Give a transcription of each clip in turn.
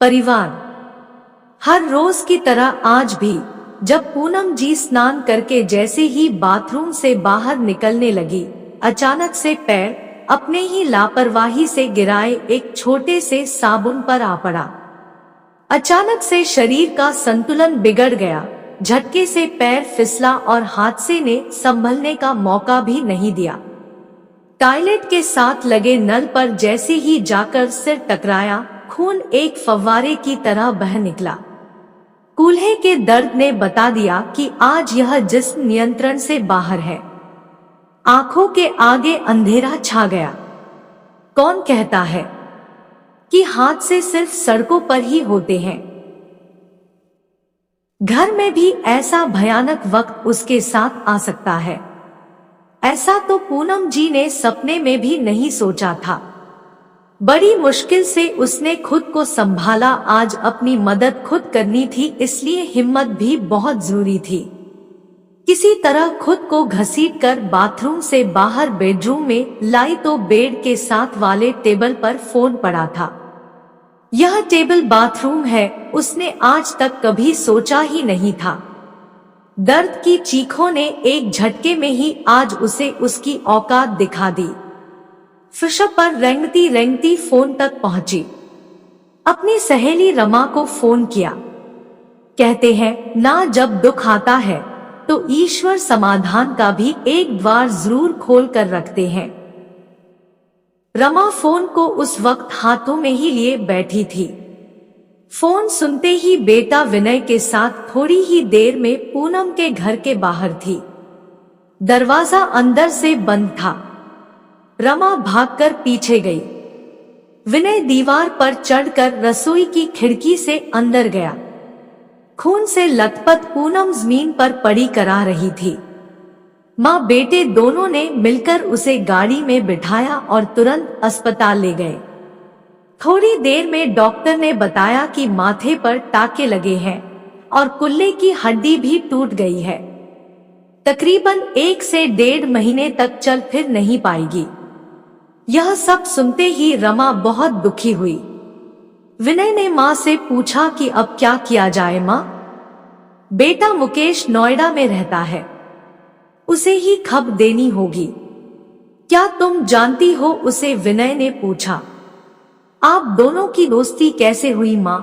परिवार। हर रोज की तरह आज भी जब पूनम जी स्नान करके जैसे ही बाथरूम से बाहर निकलने लगी, अचानक से पैर अपने ही लापरवाही से गिराए एक छोटे से साबुन पर आ पड़ा। अचानक से शरीर का संतुलन बिगड़ गया। झटके से पैर फिसला और हादसे ने संभलने का मौका भी नहीं दिया। टॉयलेट के साथ लगे नल पर जैसे ही जाकर सिर टकराया, खून एक फव्वारे की तरह बह निकला। कूल्हे के दर्द ने बता दिया कि आज यह जिस्म नियंत्रण से बाहर है। आंखों के आगे अंधेरा छा गया। कौन कहता है कि हादसे सिर्फ सड़कों पर ही होते हैं? घर में भी ऐसा भयानक वक्त उसके साथ आ सकता है। ऐसा तो पूनम जी ने सपने में भी नहीं सोचा था। बड़ी मुश्किल से उसने खुद को संभाला। आज अपनी मदद खुद करनी थी, इसलिए हिम्मत भी बहुत जरूरी थी। किसी तरह खुद को घसीटकर बाथरूम से बाहर बेडरूम में लाई तो बेड के साथ वाले टेबल पर फोन पड़ा था। यह टेबल बाथरूम है, उसने आज तक कभी सोचा ही नहीं था। दर्द की चीखों ने एक झटके में ही आज उसे उसकी औकात दिखा दी। फर्श पर रेंगती रेंगती फोन तक पहुंची। अपनी सहेली रमा को फोन किया। कहते हैं ना, जब दुख आता है तो ईश्वर समाधान का भी एक द्वार जरूर खोल कर रखते हैं। रमा फोन को उस वक्त हाथों में ही लिए बैठी थी। फोन सुनते ही बेटा विनय के साथ थोड़ी ही देर में पूनम के घर के बाहर थी। दरवाजा अंदर से बंद था। रमा भागकर पीछे गई। विनय दीवार पर चढ़कर रसोई की खिड़की से अंदर गया। खून से लथपथ पूनम जमीन पर पड़ी करा रही थी। माँ बेटे दोनों ने मिलकर उसे गाड़ी में बिठाया और तुरंत अस्पताल ले गए। थोड़ी देर में डॉक्टर ने बताया कि माथे पर टाके लगे हैं और कुल्ले की हड्डी भी टूट गई है। तकरीबन 1 से 1.5 महीने तक चल फिर नहीं पाएगी। यह सब सुनते ही रमा बहुत दुखी हुई। विनय ने माँ से पूछा कि अब क्या किया जाए माँ? बेटा मुकेश नोएडा में रहता है, उसे ही खबर देनी होगी। क्या तुम जानती हो उसे? विनय ने पूछा। आप दोनों की दोस्ती कैसे हुई माँ?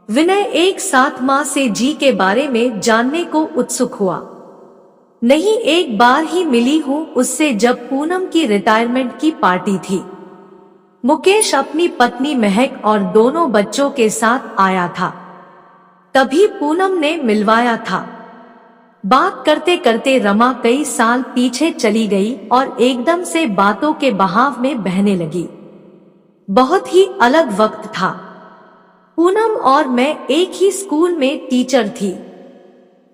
विनय एक साथ माँ से जी के बारे में जानने को उत्सुक हुआ। नहीं, एक बार ही मिली हूँ उससे, जब पूनम की रिटायरमेंट की पार्टी थी। मुकेश अपनी पत्नी महक और दोनों बच्चों के साथ आया था, तभी पूनम ने मिलवाया था। बात करते करते रमा कई साल पीछे चली गई और एकदम से बातों के बहाव में बहने लगी। बहुत ही अलग वक्त था। पूनम और मैं एक ही स्कूल में टीचर थी।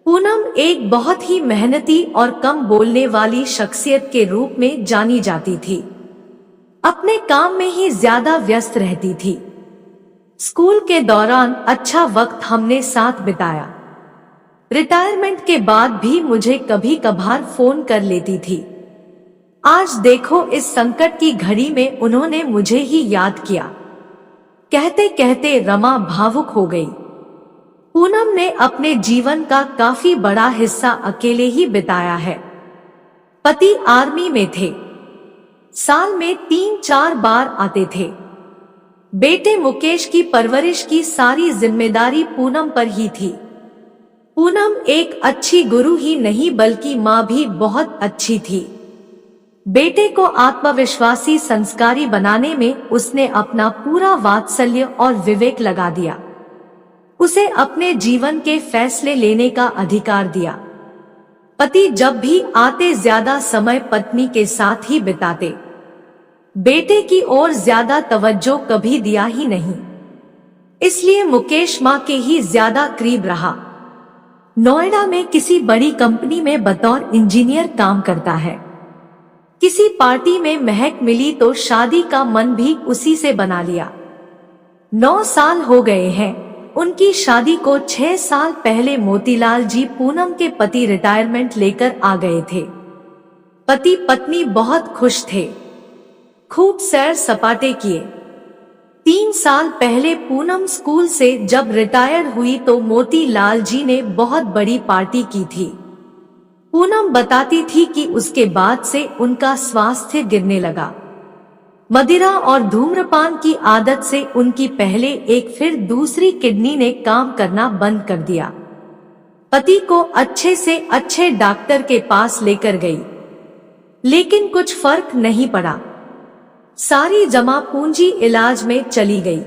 पूनम एक बहुत ही मेहनती और कम बोलने वाली शख्सियत के रूप में जानी जाती थी। अपने काम में ही ज्यादा व्यस्त रहती थी। स्कूल के दौरान अच्छा वक्त हमने साथ बिताया। रिटायरमेंट के बाद भी मुझे कभी कभार फोन कर लेती थी। आज देखो, इस संकट की घड़ी में उन्होंने मुझे ही याद किया। कहते कहते रमा भावुक हो गई। पूनम ने अपने जीवन का काफी बड़ा हिस्सा अकेले ही बिताया है। पति आर्मी में थे, साल में 3-4 बार आते थे। बेटे मुकेश की परवरिश की सारी जिम्मेदारी पूनम पर ही थी। पूनम एक अच्छी गुरु ही नहीं बल्कि माँ भी बहुत अच्छी थी। बेटे को आत्मविश्वासी संस्कारी बनाने में उसने अपना पूरा वात्सल्य और विवेक लगा दिया। उसे अपने जीवन के फैसले लेने का अधिकार दिया। पति जब भी आते ज्यादा समय पत्नी के साथ ही बिताते। बेटे की ओर ज्यादा तवज्जो कभी दिया ही नहीं, इसलिए मुकेश माँ के ही ज्यादा करीब रहा। नोएडा में किसी बड़ी कंपनी में बतौर इंजीनियर काम करता है। किसी पार्टी में महक मिली तो शादी का मन भी उसी से बना लिया। 9 साल हो गए हैं उनकी शादी को। 6 साल पहले मोतीलाल जी पूनम के पति रिटायरमेंट लेकर आ गए थे। पति पत्नी बहुत खुश थे, खूब सैर सपाटे किए। 3 साल पहले पूनम स्कूल से जब रिटायर हुई तो मोतीलाल जी ने बहुत बड़ी पार्टी की थी। पूनम बताती थी कि उसके बाद से उनका स्वास्थ्य गिरने लगा। मदिरा और धूम्रपान की आदत से उनकी पहले एक फिर दूसरी किडनी ने काम करना बंद कर दिया। पति को अच्छे से अच्छे डॉक्टर के पास लेकर गई, लेकिन कुछ फर्क नहीं पड़ा। सारी जमा पूंजी इलाज में चली गई।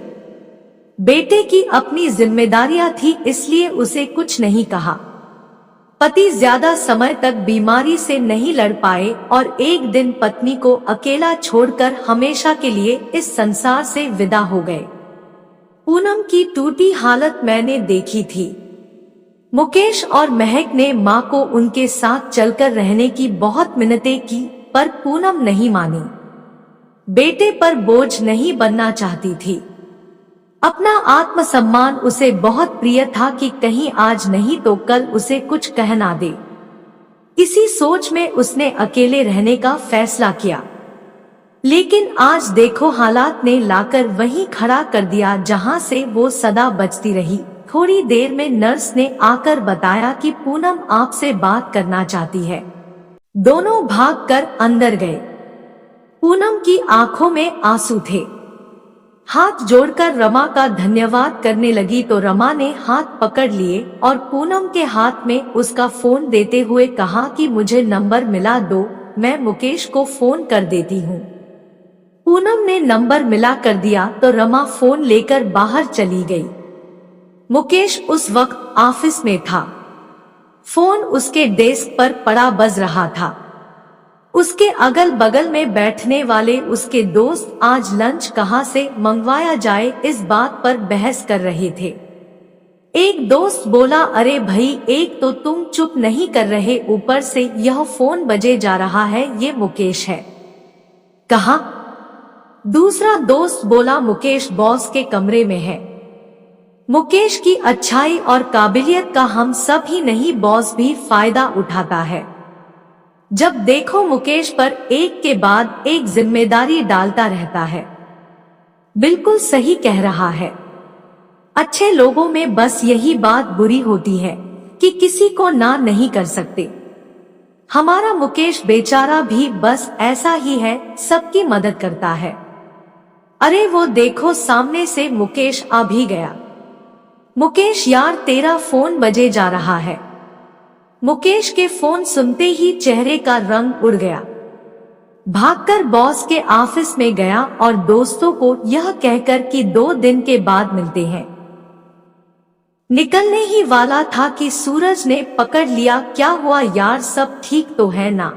बेटे की अपनी जिम्मेदारियां थी, इसलिए उसे कुछ नहीं कहा। पति ज्यादा समय तक बीमारी से नहीं लड़ पाए और एक दिन पत्नी को अकेला छोड़कर हमेशा के लिए इस संसार से विदा हो गए। पूनम की टूटी हालत मैंने देखी थी। मुकेश और महक ने मां को उनके साथ चलकर रहने की बहुत मिन्नतें की, पर पूनम नहीं मानी। बेटे पर बोझ नहीं बनना चाहती थी। अपना आत्मसम्मान उसे बहुत प्रिय था कि कहीं आज नहीं तो कल उसे कुछ कह ना दे। इसी सोच में उसने अकेले रहने का फैसला किया। लेकिन आज देखो, हालात ने लाकर वहीं खड़ा कर दिया जहां से वो सदा बचती रही। थोड़ी देर में नर्स ने आकर बताया कि पूनम आपसे बात करना चाहती है। दोनों भागकर अंदर गए। पूनम की आंखों में आंसू थे। हाथ जोड़कर रमा का धन्यवाद करने लगी तो रमा ने हाथ पकड़ लिए और पूनम के हाथ में उसका फोन देते हुए कहा कि मुझे नंबर मिला दो, मैं मुकेश को फोन कर देती हूँ। पूनम ने नंबर मिला कर दिया तो रमा फोन लेकर बाहर चली गई। मुकेश उस वक्त ऑफिस में था। फोन उसके डेस्क पर पड़ा बज रहा था। उसके अगल बगल में बैठने वाले उसके दोस्त आज लंच कहां से मंगवाया जाए इस बात पर बहस कर रहे थे। एक दोस्त बोला, अरे भाई, एक तो तुम चुप नहीं कर रहे, ऊपर से यह फोन बजे जा रहा है, ये मुकेश है। कहा? दूसरा दोस्त बोला, मुकेश बॉस के कमरे में है। मुकेश की अच्छाई और काबिलियत का हम सब ही नहीं, बॉस भी फायदा उठाता है। जब देखो मुकेश पर एक के बाद एक जिम्मेदारी डालता रहता है। बिल्कुल सही कह रहा है। अच्छे लोगों में बस यही बात बुरी होती है कि किसी को ना नहीं कर सकते। हमारा मुकेश बेचारा भी बस ऐसा ही है, सबकी मदद करता है। अरे वो देखो, सामने से मुकेश आ भी गया। मुकेश यार, तेरा फोन बजे जा रहा है। मुकेश के फोन सुनते ही चेहरे का रंग उड़ गया। भागकर बॉस के ऑफिस में गया और दोस्तों को यह कहकर कि 2 दिन के बाद मिलते हैं। निकलने ही वाला था कि सूरज ने पकड़ लिया। क्या हुआ यार, सब ठीक तो है ना?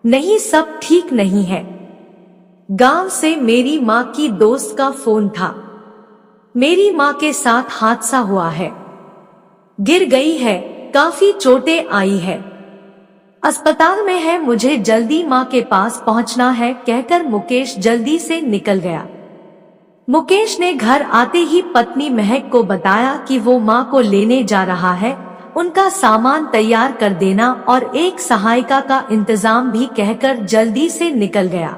नहीं, सब ठीक नहीं है। गांव से मेरी माँ की दोस्त का फोन था। मेरी माँ के साथ हादसा हुआ है, गिर गई है, काफी चोटें आई है, अस्पताल में है, मुझे जल्दी माँ के पास पहुंचना है, कहकर मुकेश जल्दी से निकल गया। मुकेश ने घर आते ही पत्नी महक को बताया कि वो माँ को लेने जा रहा है, उनका सामान तैयार कर देना और एक सहायिका का इंतजाम भी कहकर जल्दी से निकल गया।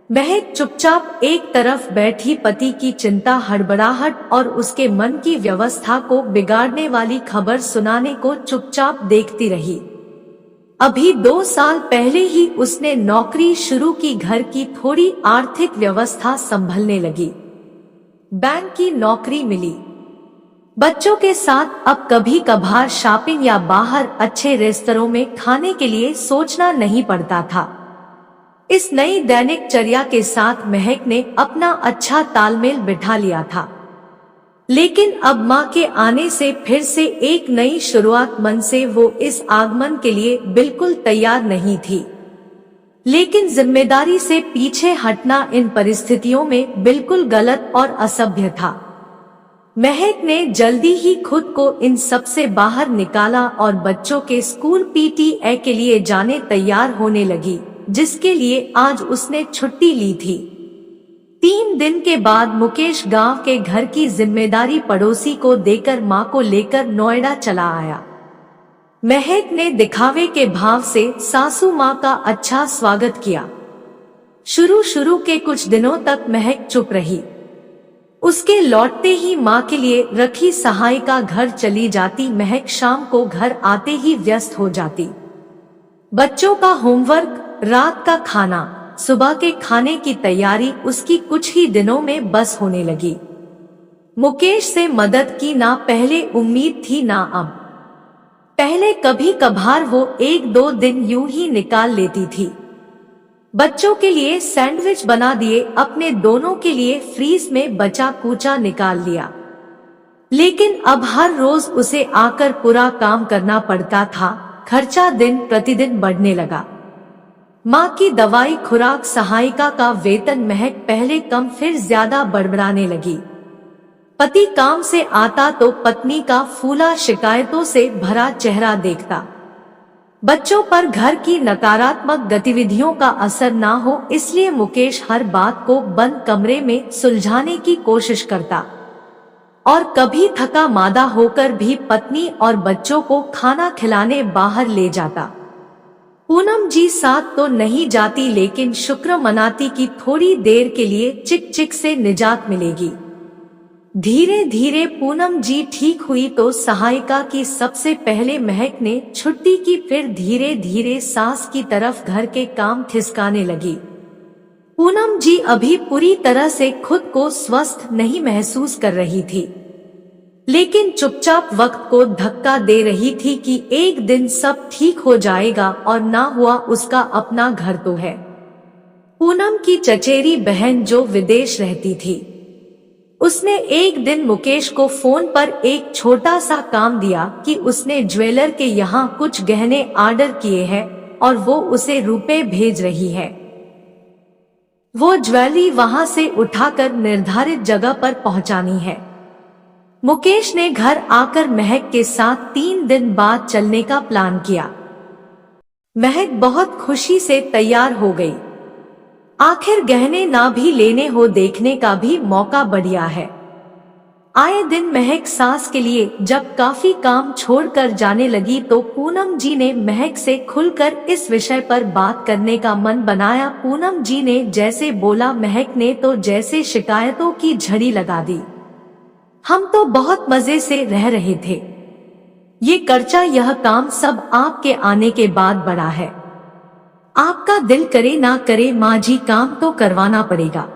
महक चुपचाप एक तरफ बैठी पति की चिंता, हड़बड़ाहट और उसके मन की व्यवस्था को बिगाड़ने वाली खबर सुनाने को चुपचाप देखती रही। अभी 2 साल पहले ही उसने नौकरी शुरू की, घर की थोड़ी आर्थिक व्यवस्था संभलने लगी। बैंक की नौकरी मिली। बच्चों के साथ अब कभी कभार शॉपिंग या बाहर अच्छे रेस्तरां में खाने के लिए सोचना नहीं पड़ता था। इस नई दैनिक चर्या के साथ महक ने अपना अच्छा तालमेल बिठा लिया था। लेकिन अब माँ के आने से फिर से एक नई शुरुआत, मन से वो इस आगमन के लिए बिल्कुल तैयार नहीं थी। लेकिन जिम्मेदारी से पीछे हटना इन परिस्थितियों में बिल्कुल गलत और असभ्य था। महक ने जल्दी ही खुद को इन सब से बाहर निकाला और बच्चों के स्कूल पीटीए के लिए जाने तैयार होने लगी, जिसके लिए आज उसने छुट्टी ली थी। 3 दिन के बाद मुकेश गांव के घर की जिम्मेदारी पड़ोसी को देकर मां को लेकर नोएडा चला आया। महक ने दिखावे के भाव से सासू मां का अच्छा स्वागत किया। शुरू के कुछ दिनों तक महक चुप रही। उसके लौटते ही माँ के लिए रखी सहायिका घर चली जाती। महक शाम को घर आते ही व्यस्त हो जाती। बच्चों का होमवर्क, रात का खाना, सुबह के खाने की तैयारी उसकी कुछ ही दिनों में बस होने लगी। मुकेश से मदद की ना पहले उम्मीद थी ना अब। पहले कभी कभार वो 1-2 दिन यूं ही निकाल लेती थी। बच्चों के लिए सैंडविच बना दिए, अपने दोनों के लिए फ्रीज में बचा कूचा निकाल लिया। लेकिन अब हर रोज उसे आकर पूरा काम करना पड़ता था। खर्चा दिन प्रतिदिन बढ़ने लगा। माँ की दवाई, खुराक, सहायिका का वेतन। महक पहले कम फिर ज्यादा बड़बड़ाने लगी। पति काम से आता तो पत्नी का फूला शिकायतों से भरा चेहरा देखता। बच्चों पर घर की नकारात्मक गतिविधियों का असर ना हो, इसलिए मुकेश हर बात को बंद कमरे में सुलझाने की कोशिश करता और कभी थका मादा होकर भी पत्नी और बच्चों को खाना खिलाने बाहर ले जाता। पूनम जी साथ तो नहीं जाती, लेकिन शुक्र मनाती कि थोड़ी देर के लिए चिक चिक से निजात मिलेगी। धीरे धीरे पूनम जी ठीक हुई तो सहायिका की सबसे पहले महक ने छुट्टी की, फिर धीरे धीरे सास की तरफ घर के काम खिसकाने लगी। पूनम जी अभी पूरी तरह से खुद को स्वस्थ नहीं महसूस कर रही थी, लेकिन चुपचाप वक्त को धक्का दे रही थी कि एक दिन सब ठीक हो जाएगा, और ना हुआ उसका अपना घर तो है। पूनम की चचेरी बहन जो विदेश रहती थी, उसने एक दिन मुकेश को फोन पर एक छोटा सा काम दिया कि उसने ज्वेलर के यहाँ कुछ गहने ऑर्डर किए हैं और वो उसे रुपए भेज रही है। वो ज्वेलरी वहां से उठाकर निर्धारित जगह पर पहुंचानी है। मुकेश ने घर आकर महक के साथ 3 दिन बाद चलने का प्लान किया। महक बहुत खुशी से तैयार हो गई। आखिर गहने ना भी लेने हो, देखने का भी मौका बढ़िया है। आए दिन महक सास के लिए जब काफी काम छोड़कर जाने लगी तो पूनम जी ने महक से खुलकर इस विषय पर बात करने का मन बनाया। पूनम जी ने जैसे बोला, महक ने तो जैसे शिकायतों की झड़ी लगा दी। हम तो बहुत मजे से रह रहे थे, ये खर्चा, यह काम सब आपके आने के बाद बढ़ा है। आपका दिल करे ना करे माँ जी, काम तो करवाना पड़ेगा।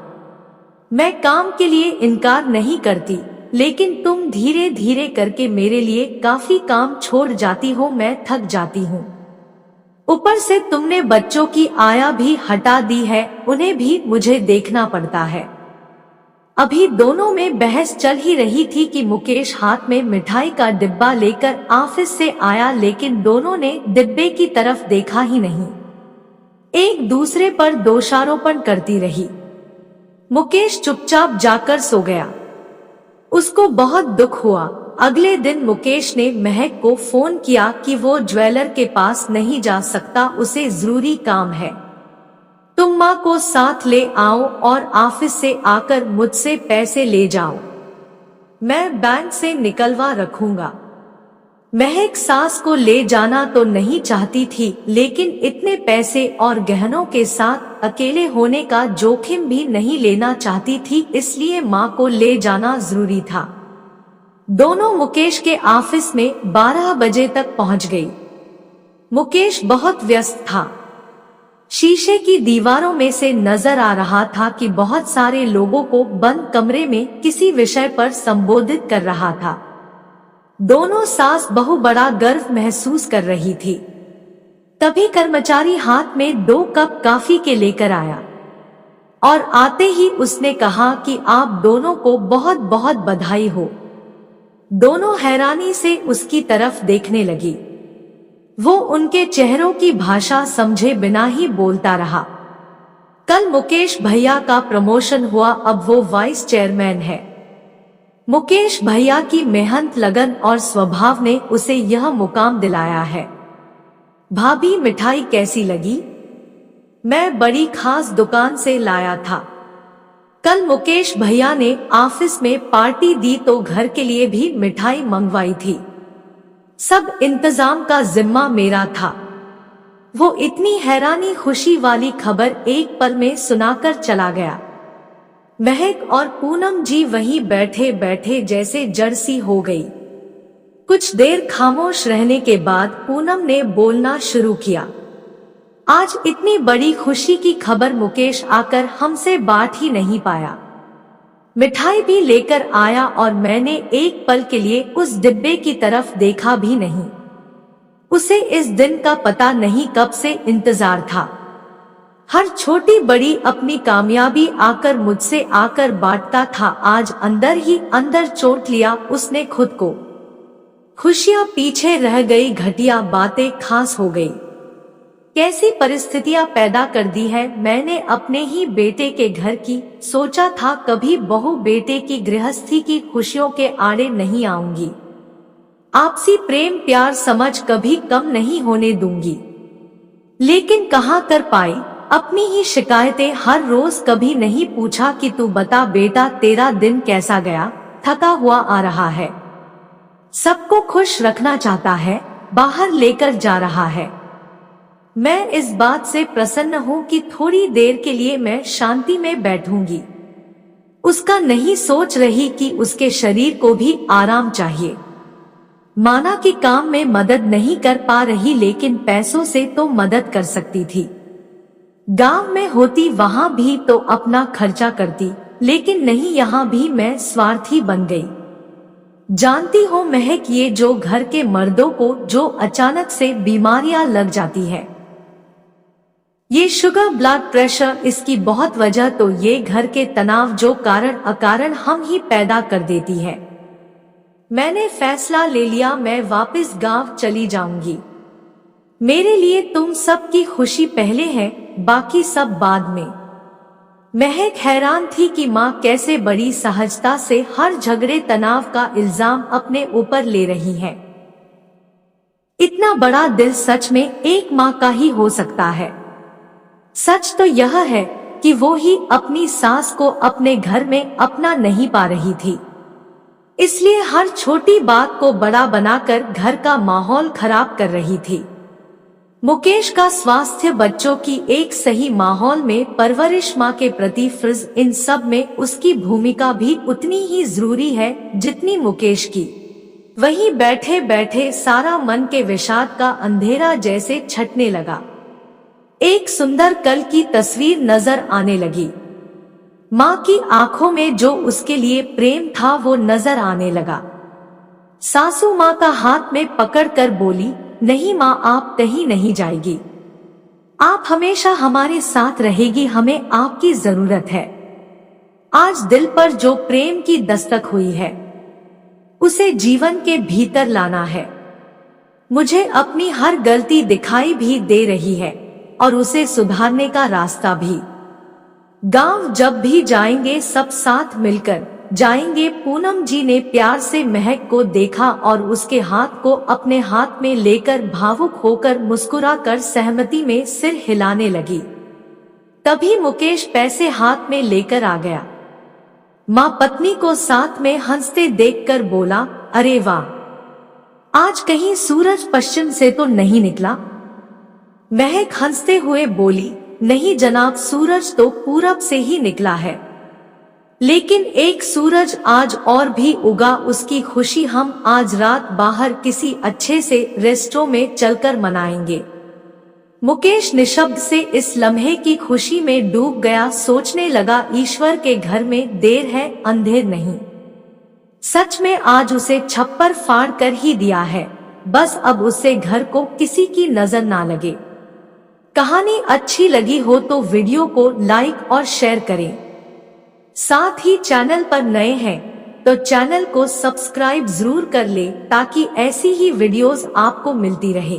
मैं काम के लिए इनकार नहीं करती, लेकिन तुम धीरे धीरे करके मेरे लिए काफी काम छोड़ जाती हो, मैं थक जाती हूँ। ऊपर से तुमने बच्चों की आया भी हटा दी है, उन्हें भी मुझे देखना पड़ता है। अभी दोनों में बहस चल ही रही थी कि मुकेश हाथ में मिठाई का डिब्बा लेकर ऑफिस से आया, लेकिन दोनों ने डिब्बे की तरफ देखा ही नहीं। एक दूसरे पर दोषारोपण करती रही। मुकेश चुपचाप जाकर सो गया। उसको बहुत दुख हुआ। अगले दिन मुकेश ने महक को फोन किया कि वो ज्वेलर के पास नहीं जा सकता, उसे जरूरी काम है। तुम माँ को साथ ले आओ और ऑफिस से आकर मुझसे पैसे ले जाओ, मैं बैंक से निकलवा रखूंगा। महक सास को ले जाना तो नहीं चाहती थी, लेकिन इतने पैसे और गहनों के साथ अकेले होने का जोखिम भी नहीं लेना चाहती थी, इसलिए माँ को ले जाना जरूरी था। दोनों मुकेश के ऑफिस में 12 बजे तक पहुंच गई। मुकेश बहुत व्यस्त था। शीशे की दीवारों में से नजर आ रहा था कि बहुत सारे लोगों को बंद कमरे में किसी विषय पर संबोधित कर रहा था। दोनों सास बहू बड़ा गर्व महसूस कर रही थी। तभी कर्मचारी हाथ में 2 कप कॉफी के लेकर आया और आते ही उसने कहा कि आप दोनों को बहुत बहुत बधाई हो। दोनों हैरानी से उसकी तरफ देखने लगी। वो उनके चेहरों की भाषा समझे बिना ही बोलता रहा। कल मुकेश भैया का प्रमोशन हुआ, अब वो वाइस चेयरमैन है। मुकेश भैया की मेहनत, लगन और स्वभाव ने उसे यह मुकाम दिलाया है। भाभी मिठाई कैसी लगी? मैं बड़ी खास दुकान से लाया था। कल मुकेश भैया ने ऑफिस में पार्टी दी तो घर के लिए भी मिठाई मंगवाई थी। सब इंतजाम का जिम्मा मेरा था। वो इतनी हैरानी खुशी वाली खबर एक पल में सुनाकर चला गया। महक और पूनम जी वहीं बैठे बैठे जैसे जड़ सी हो गई। कुछ देर खामोश रहने के बाद पूनम ने बोलना शुरू किया। आज इतनी बड़ी खुशी की खबर मुकेश आकर हमसे बांट ही नहीं पाया। मिठाई भी लेकर आया और मैंने एक पल के लिए उस डिब्बे की तरफ देखा भी नहीं। उसे इस दिन का पता नहीं कब से इंतजार था। हर छोटी बड़ी अपनी कामयाबी आकर मुझसे आकर बांटता था। आज अंदर ही अंदर चोट लिया उसने खुद को। खुशियां पीछे रह गई, घटिया बातें खास हो गई। कैसी परिस्थितियां पैदा कर दी है मैंने अपने ही बेटे के घर की। सोचा था कभी बहू बेटे की गृहस्थी की खुशियों के आड़े नहीं आऊंगी। आपसी प्रेम प्यार समझ कभी कम नहीं होने दूंगी। लेकिन कहाँ कर पाई अपनी ही शिकायतें हर रोज। कभी नहीं पूछा कि तू बता बेटा तेरा दिन कैसा गया, थका हुआ आ रहा है। सबको खुश रखना चाहता है, बाहर लेकर जा रहा है। मैं इस बात से प्रसन्न हूँ कि थोड़ी देर के लिए मैं शांति में बैठूंगी। उसका नहीं सोच रही कि उसके शरीर को भी आराम चाहिए। माना कि काम में मदद नहीं कर पा रही लेकिन पैसों से तो मदद कर सकती थी। गांव में होती वहां भी तो अपना खर्चा करती, लेकिन नहीं, यहाँ भी मैं स्वार्थी बन गई। जानती हो महक, ये जो घर के मर्दों को जो अचानक से बीमारियां लग जाती है, ये शुगर ब्लड प्रेशर, इसकी बहुत वजह तो ये घर के तनाव जो कारण अकारण हम ही पैदा कर देती है। मैंने फैसला ले लिया, मैं वापस गांव चली जाऊंगी। मेरे लिए तुम सबकी खुशी पहले है, बाकी सब बाद में। महक हैरान थी कि माँ कैसे बड़ी सहजता से हर झगड़े तनाव का इल्जाम अपने ऊपर ले रही है। इतना बड़ा दिल सच में एक माँ का ही हो सकता है। सच तो यह है कि वो ही अपनी सास को अपने घर में अपना नहीं पा रही थी, इसलिए हर छोटी बात को बड़ा बनाकर घर का माहौल खराब कर रही थी। मुकेश का स्वास्थ्य, बच्चों की एक सही माहौल में परवरिश, माँ के प्रति फर्ज, इन सब में उसकी भूमिका भी उतनी ही जरूरी है जितनी मुकेश की। वहीं बैठे बैठे सारा मन के विषाद का अंधेरा जैसे छटने लगा। एक सुंदर कल की तस्वीर नजर आने लगी। माँ की आंखों में जो उसके लिए प्रेम था वो नजर आने लगा। सासू माँ का हाथ में पकड़कर बोली, नहीं माँ, आप कहीं नहीं जाएगी, आप हमेशा हमारे साथ रहेगी, हमें आपकी जरूरत है। आज दिल पर जो प्रेम की दस्तक हुई है उसे जीवन के भीतर लाना है। मुझे अपनी हर गलती दिखाई भी दे रही है और उसे सुधारने का रास्ता भी। गांव जब भी जाएंगे सब साथ मिलकर जाएंगे। पूनम जी ने प्यार से महक को देखा और उसके हाथ को अपने हाथ में लेकर भावुक होकर मुस्कुराकर सहमति में सिर हिलाने लगी। तभी मुकेश पैसे हाथ में लेकर आ गया। माँ पत्नी को साथ में हंसते देखकर बोला, अरे वाह, आज कहीं सूरज पश्चिम से तो नहीं निकला? महक हंसते हुए बोली, नहीं जनाब, सूरज तो पूरब से ही निकला है, लेकिन एक सूरज आज और भी उगा। उसकी खुशी हम आज रात बाहर किसी अच्छे से रेस्टोरेंट में चलकर मनाएंगे। मुकेश निशब्द से इस लम्हे की खुशी में डूब गया। सोचने लगा, ईश्वर के घर में देर है अंधेर नहीं। सच में आज उसे छप्पर फाड़ कर ही दिया है, बस अब उससे घर को किसी की नजर ना लगे। कहानी अच्छी लगी हो तो वीडियो को लाइक और शेयर करें। साथ ही चैनल पर नए हैं तो चैनल को सब्सक्राइब जरूर कर ले ताकि ऐसी ही वीडियोस आपको मिलती रहे।